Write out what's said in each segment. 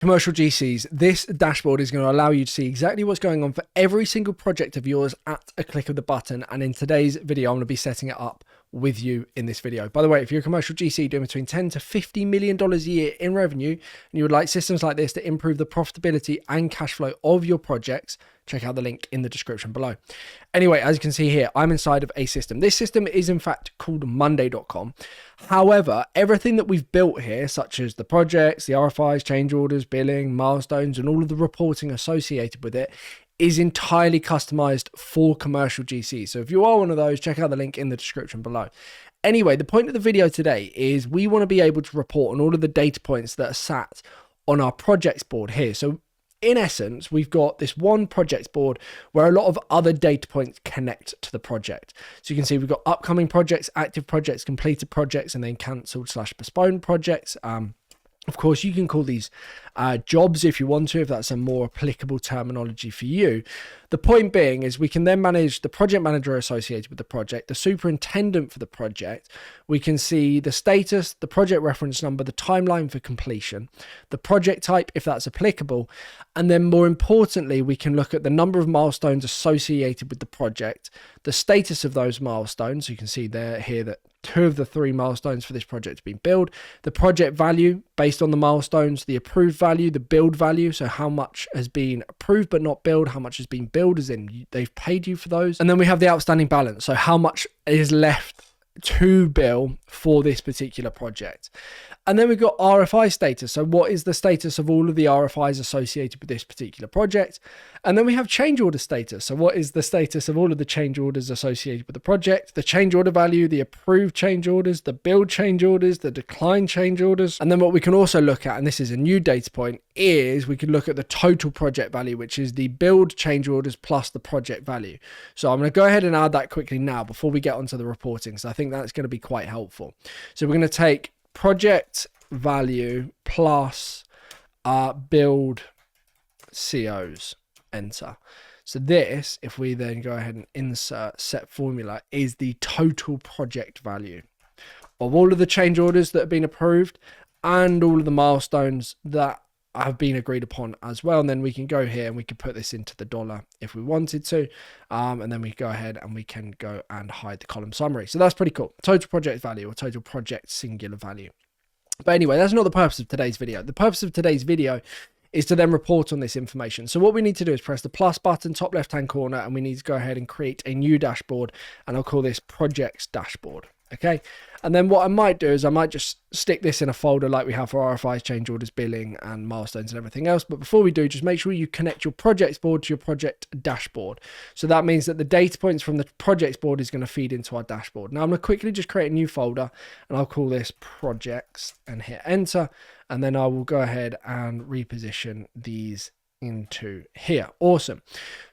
Commercial GCs, this dashboard is going to allow you to see exactly what's going on for every single project of yours at a click of the button. And in today's video, I'm going to be setting it up with you in this video. By the way, if you're a commercial GC doing between $10 to $50 million a year in revenue, and you would like systems like this to improve the profitability and cash flow of your projects, check out the link in the description below. Anyway, as you can see here, I'm inside of a system. This system is in fact called Monday.com. However, everything that we've built here, such as the projects, the RFIs, change orders, billing, milestones, and all of the reporting associated with it, is entirely customized for commercial GCs. So if you are one of those, check out the link in the description below. Anyway, the point of the video today is we want to be able to report on all of the data points that are sat on our projects board here. So in essence, we've got this one projects board where a lot of other data points connect to the project. So you can see we've got upcoming projects, active projects, completed projects, and then cancelled / postponed projects. Of course, you can call these jobs if you want to, if that's a more applicable terminology for you. The point being is we can then manage the project manager associated with the project, the superintendent for the project. We can see the status, the project reference number, the timeline for completion, the project type, if that's applicable. And then more importantly, we can look at the number of milestones associated with the project, the status of those milestones. So you can see there here that 2 of the 3 milestones for this project have been billed, the project value based on the milestones, the approved value, the billed value, so how much has been approved but not billed, how much has been billed as in they've paid you for those, and then we have the outstanding balance, so how much is left to bill for this particular project. And then we've got RFI status. So what is the status of all of the RFIs associated with this particular project? And then we have change order status. So what is the status of all of the change orders associated with the project, the change order value, the approved change orders, the billed change orders, the declined change orders. And then what we can also look at, and this is a new data point, is we can look at the total project value, which is the billed change orders plus the project value. So I'm going to go ahead and add that quickly now before we get onto the reporting. So I think that's going to be quite helpful. So we're going to take project value plus build COs, enter. So this, if we then go ahead and insert set formula, is the total project value of all of the change orders that have been approved and all of the milestones that have been agreed upon as well. And then we can go here and we can put this into the dollar if we wanted to. And then we go ahead and we can go and hide the column summary. So that's pretty cool. Total project value or total project singular value. But anyway, that's not the purpose of today's video. The purpose of today's video is to then report on this information. So what we need to do is press the plus button, top left-hand corner, and we need to go ahead and create a new dashboard, and I'll call this projects dashboard. Okay. And then what I might do is I might just stick this in a folder like we have for RFIs, change orders, billing, and milestones and everything else. But before we do, just make sure you connect your projects board to your project dashboard. So that means that the data points from the projects board is going to feed into our dashboard. Now I'm going to quickly just create a new folder, and I'll call this projects and hit enter. And then I will go ahead and reposition these into here. Awesome.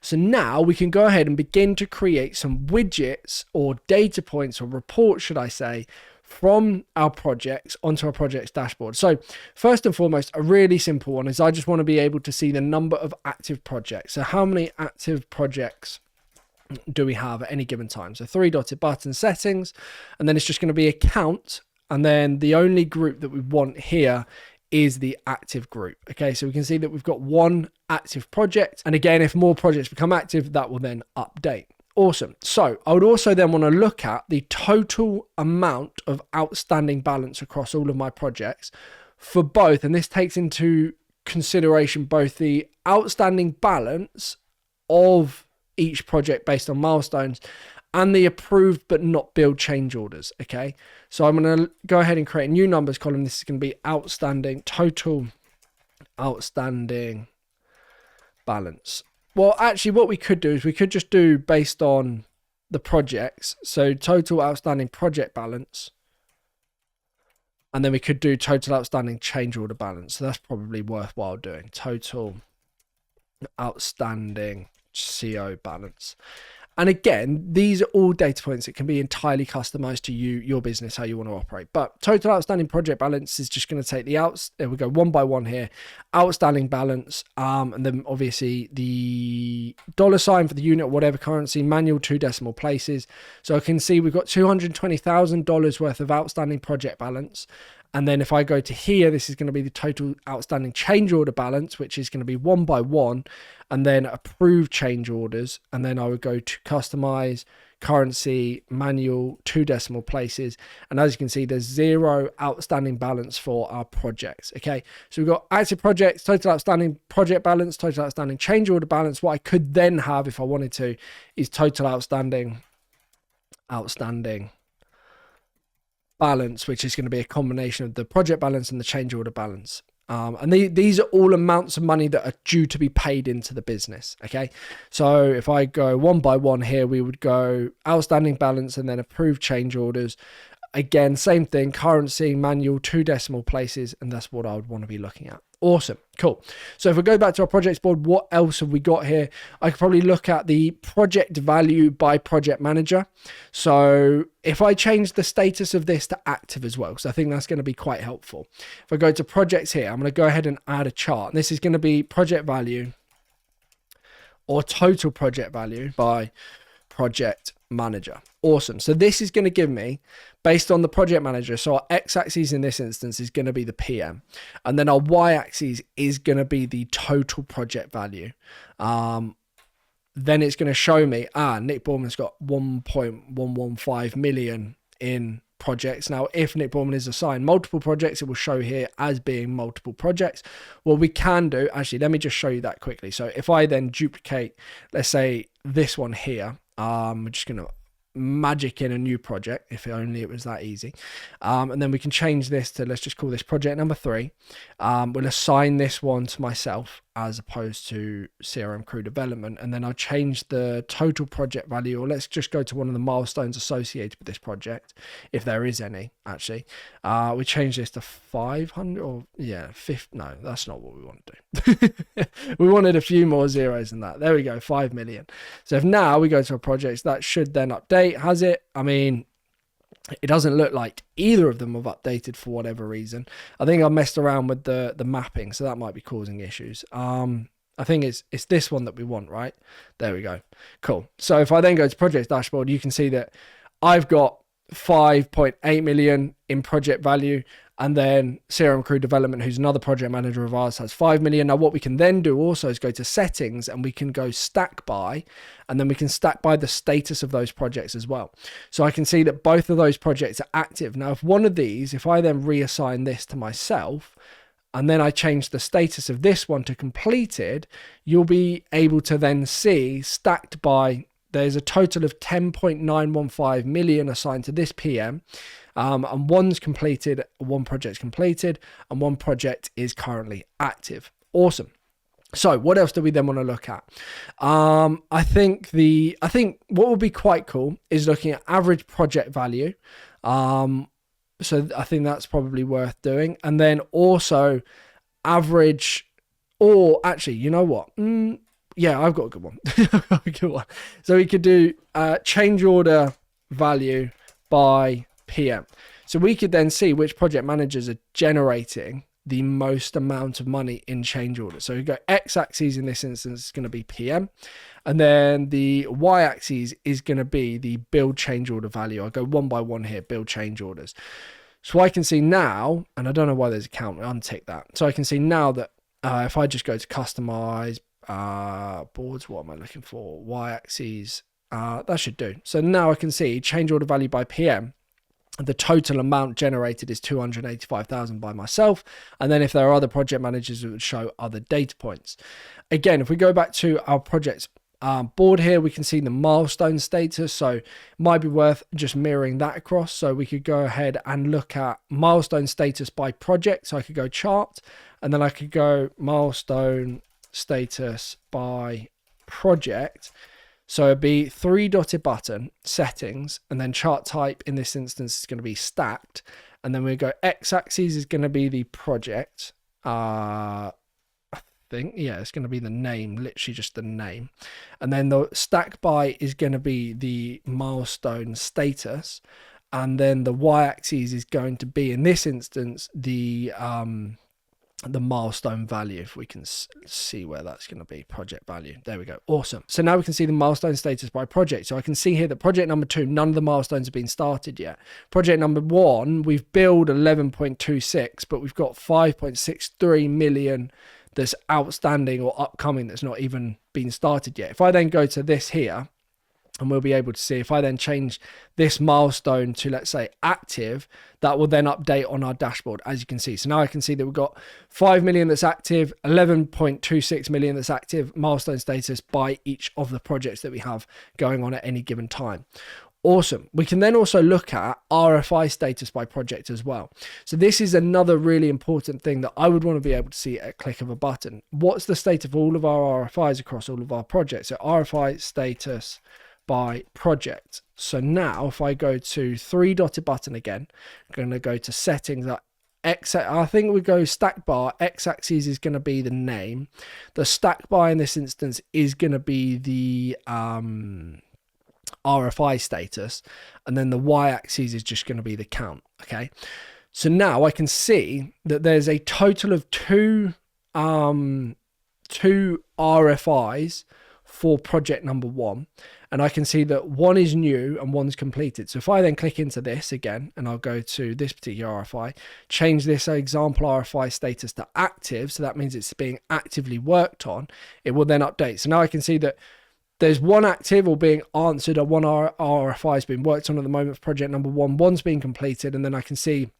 So now we can go ahead and begin to create some widgets or data points or reports, should I say, from our projects onto our projects dashboard. So first and foremost, a really simple one is I just want to be able to see the number of active projects. So how many active projects do we have at any given time? So 3 dotted button settings, and then it's just going to be a count. And then the only group that we want here is the active group. Okay, so we can see that we've got 1 active project. And again, if more projects become active, that will then update. Awesome. So I would also then want to look at the total amount of outstanding balance across all of my projects for both. And this takes into consideration both the outstanding balance of each project based on milestones and the approved but not billed change orders. Okay, so I'm going to go ahead and create a new numbers column. This is going to be outstanding, total outstanding balance. Well, actually what we could do is we could just do based on the projects. So total outstanding project balance, and then we could do total outstanding change order balance. So that's probably worthwhile doing. Total outstanding CO balance. And again, these are all data points that can be entirely customized to you, your business, how you want to operate. But total outstanding project balance is just going to take the there we go, one by one here, outstanding balance, and then obviously the $ for the unit, whatever currency, manual 2 decimal places. So I can see we've got $220,000 worth of outstanding project balance, And then if I go to here, this is going to be the total outstanding change order balance, which is going to be one by one, and then approve change orders. And then I would go to customize, currency, manual, 2 decimal places. And as you can see, there's 0 outstanding balance for our projects. Okay, so we've got active projects, total outstanding project balance, total outstanding change order balance. What I could then have if I wanted to is total outstanding balance, which is going to be a combination of the project balance and the change order balance. And these are all amounts of money that are due to be paid into the business. Okay, so if I go one by one here, we would go outstanding balance and then approved change orders. Again, same thing, currency, manual, 2 decimal places, and that's what I would want to be looking at. Awesome, cool. So if we go back to our projects board, what else have we got here? I could probably look at the project value by project manager. So if I change the status of this to active as well, so I think that's going to be quite helpful. If I go to projects here, I'm going to go ahead and add a chart. And this is going to be project value or total project value by project manager. Awesome. So this is going to give me, based on the project manager, so our x-axis in this instance is going to be the PM, and then our y-axis is going to be the total project value. Then it's going to show me, Nick Boorman's got 1.115 million in projects. Now, if Nick Boorman is assigned multiple projects, it will show here as being multiple projects. What we can do, actually, let me just show you that quickly. So if I then duplicate, let's say this one here, we're just going to magic in a new project, if only it was that easy. And then we can change this to, let's just call this project number 3. We'll assign this one to myself as opposed to CRM crew development, and then I'll change the total project value, or let's just go to one of the milestones associated with this project, if there is any. Actually, we change this to 500, or yeah, 50. No, that's not what we want to do. We wanted a few more zeros than that. There we go, 5 million. So if now we go to our projects, that should then update. Has it? I mean, it doesn't look like either of them have updated for whatever reason. I think I messed around with the mapping, so that might be causing issues. I think it's this one that we want, right? There we go. Cool. So if I then go to project dashboard, you can see that I've got 5.8 million in project value, and then CRM crew development, who's another project manager of ours, has 5 million. Now what we can then do also is go to settings, and we can go stack by, and then we can stack by the status of those projects as well. So I can see that both of those projects are active. Now if one of these, if I then reassign this to myself, and then I change the status of this one to completed, you'll be able to then see stacked by, there's a total of 10.915 million assigned to this PM. And one's completed, one project's completed, and one project is currently active. Awesome. So what else do we then want to look at? I think what would be quite cool is looking at average project value. So I think that's probably worth doing. And then also average, or actually, you know what? Yeah, I've got a good one. I've got a good one. So we could do change order value by PM. So we could then see which project managers are generating the most amount of money in change order. So we go x-axis in this instance is going to be PM, and then the y-axis is going to be the build change order value. I'll go one by one here, build change orders. So I can see now, and I don't know why there's a count, untick that. So I can see now that if I just go to customize boards, what am I looking for? Y-axis, that should do. So now I can see change order value by PM. The total amount generated is 285,000 by myself. And then if there are other project managers, it would show other data points. Again, if we go back to our projects board here, we can see the milestone status. So it might be worth just mirroring that across. So we could go ahead and look at milestone status by project. So I could go chart, and then I could go milestone status by project. So it'd be 3-dotted button, settings, and then chart type in this instance is going to be stacked. And then we go x-axis is going to be the project. I think, yeah, it's going to be the name, literally just the name. And then the stack by is going to be the milestone status. And then the y-axis is going to be, in this instance, the the milestone value, if we can see where that's going to be, project value. There we go. Awesome. So now we can see the milestone status by project. So I can see here that project number 2, none of the milestones have been started yet. Project number 1, we've billed 11.26, but we've got 5.63 million that's outstanding or upcoming that's not even been started yet. If I then go to this here, and we'll be able to see, if I then change this milestone to, let's say, active, that will then update on our dashboard, as you can see. So now I can see that we've got 5 million that's active, 11.26 million that's active, milestone status by each of the projects that we have going on at any given time. Awesome. We can then also look at RFI status by project as well. So this is another really important thing that I would want to be able to see at a click of a button. What's the state of all of our RFIs across all of our projects? So RFI status by project. So now if I go to 3-dotted button again, I'm going to go to settings. I think we go stack bar. X-axis is going to be the name. The stack bar in this instance is going to be the RFI status, and then the Y-axis is just going to be the count. Okay, so now I can see that there's a total of two RFIs for project number 1, and I can see that one is new and one's completed. So if I then click into this again, and I'll go to this particular RFI, change this example RFI status to active, so that means it's being actively worked on, it will then update. So now I can see that there's one active or being answered, or one RFI has been worked on at the moment for project number 1, one's been completed, and then I can see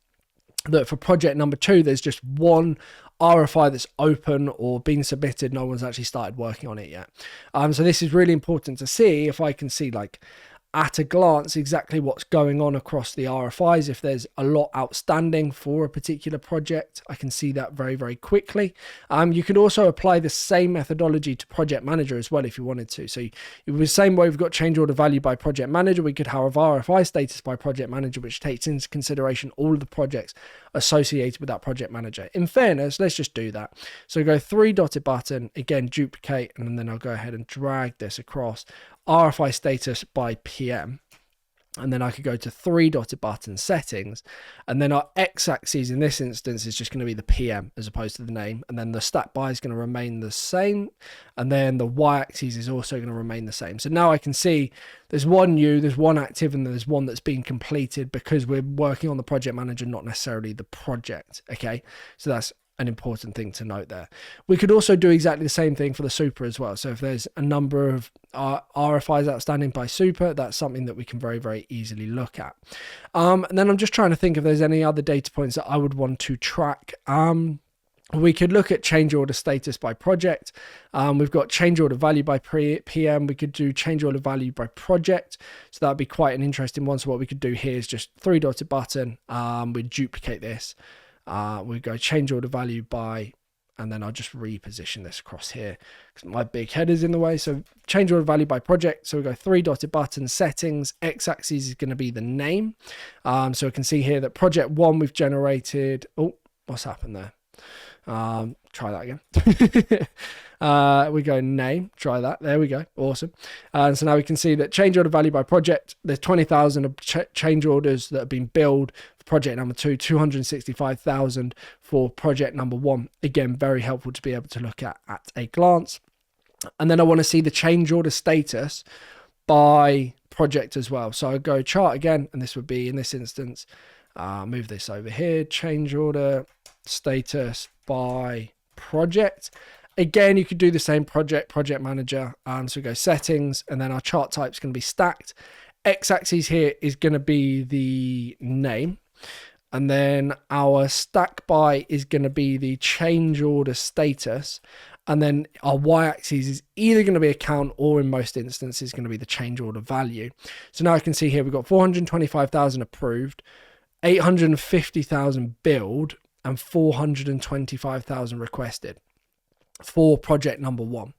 that for project number 2, there's just one RFI that's open or been submitted. No one's actually started working on it yet. So this is really important to see. If I can see, like, at a glance exactly what's going on across the RFIs, if there's a lot outstanding for a particular project, I can see that very, very quickly. You could also apply the same methodology to project manager as well if you wanted to. So the same way we've got change order value by project manager, we could have RFI status by project manager, which takes into consideration all of the projects associated with that project manager. In fairness, let's just do that. So go 3-dotted button, again, duplicate, and then I'll go ahead and drag this across. RFI status by PM, and then I could go to 3-dotted button settings, and then our X-axis in this instance is just going to be the PM as opposed to the name, and then the stack by is going to remain the same, and then the Y-axis is also going to remain the same. So now I can see there's one new, there's one active, and there's one that's been completed because we're working on the project manager, not necessarily the project. Okay, so that's an important thing to note there. We could also do exactly the same thing for the super as well. So if there's a number of RFIs outstanding by super, that's something that we can very, very easily look at. And then I'm just trying to think if there's any other data points that I would want to track. We could look at change order status by project. We've got change order value by PM. We could do change order value by project. So that'd be quite an interesting one. So what we could do here is just 3-dotted button. We duplicate this. We go change order value by, and then I'll just reposition this across here because my big head is in the way. So change order value by project. So we go 3-dotted button settings. X-axis is going to be the name. So we can see here that project 1 we've generated. Oh, what's happened there? Try that again. We go name, try that. There we go. Awesome. And so now we can see that change order value by project, there's 20,000 of change orders that have been billed for project number 2, 265,000 for project number 1. Again, very helpful to be able to look at a glance. And then I want to see the change order status by project as well. So I go chart again, and this would be in this instance, move this over here, change order status by project. Again, you could do the same project manager. So we go settings, and then our chart type is going to be stacked. X-axis here is going to be the name, and then our stack by is going to be the change order status, and then our Y-axis is either going to be a count or in most instances going to be the change order value. So now I can see here we've got 425,000 approved, 850,000 billed, and 425,000 requested for project number 1.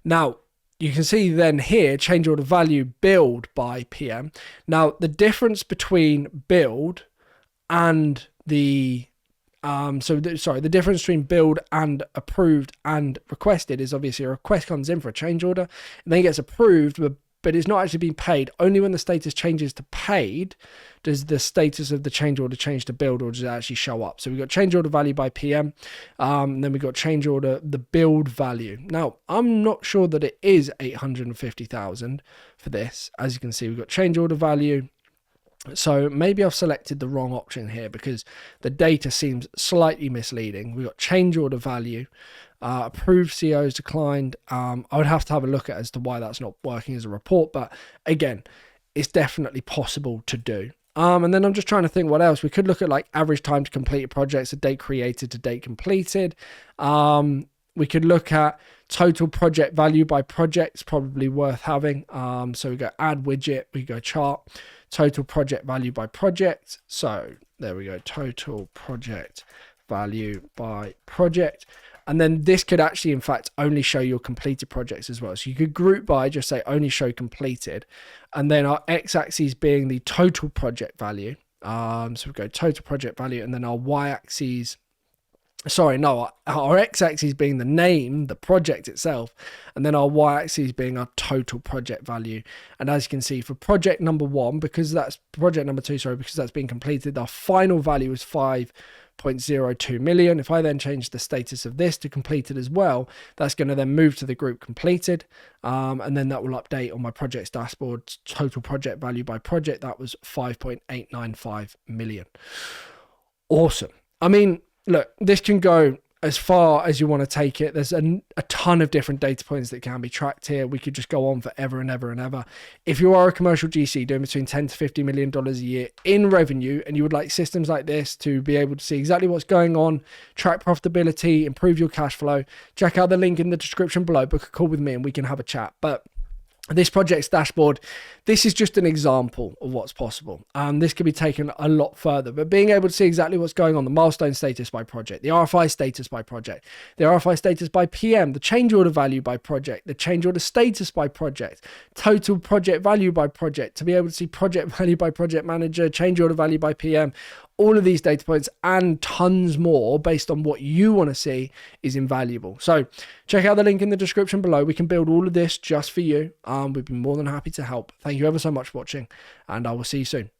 Now you can see then here change order value billed by PM. Now the difference between billed and the the difference between billed and approved and requested is obviously a request comes in for a change order and then it gets approved, but it's not actually being paid. Only when the status changes to paid does the status of the change order change to build, or does it actually show up. So we've got change order value by PM, and then we've got change order, the build value. Now, I'm not sure that it is 850,000 for this. As you can see, we've got change order value. So maybe I've selected the wrong option here because the data seems slightly misleading. We've got change order value, approved COs declined. I would have to have a look at as to why that's not working as a report, but again, it's definitely possible to do. And then I'm just trying to think what else. We could look at like average time to complete a project, so date created to date completed. We could look at total project value by project. It's probably worth having. So we go add widget, we go chart, total project value by project. So there we go, total project value by project. And then this could actually, in fact, only show your completed projects as well. So you could group by, just say only show completed. And then our x-axis being the total project value. So we go total project value, and then our y-axis, our x-axis being the name, the project itself, and then our y-axis being our total project value. And as you can see, for project number 1, because that's project number 2, because that's been completed, our final value is 5.02 million. If I then change the status of this to completed as well, that's going to then move to the group completed, and then that will update on my projects dashboard. Total project value by project, that was 5.895 million. Awesome. I mean, look, this can go as far as you want to take it. There's a ton of different data points that can be tracked here. We could just go on forever and ever and ever. If you are a commercial GC doing between $10 to $50 million a year in revenue, and you would like systems like this to be able to see exactly what's going on, track profitability, improve your cash flow, check out the link in the description below, book a call with me and we can have a chat. But this project's dashboard, this is just an example of what's possible. This could be taken a lot further, but being able to see exactly what's going on, the milestone status by project, the RFI status by project, the RFI status by PM, the change order value by project, the change order status by project, total project value by project, to be able to see project value by project manager, change order value by PM, all of these data points and tons more based on what you want to see is invaluable. So check out the link in the description below. We can build all of this just for you. We'd be more than happy to help. Thank you ever so much for watching, and I will see you soon.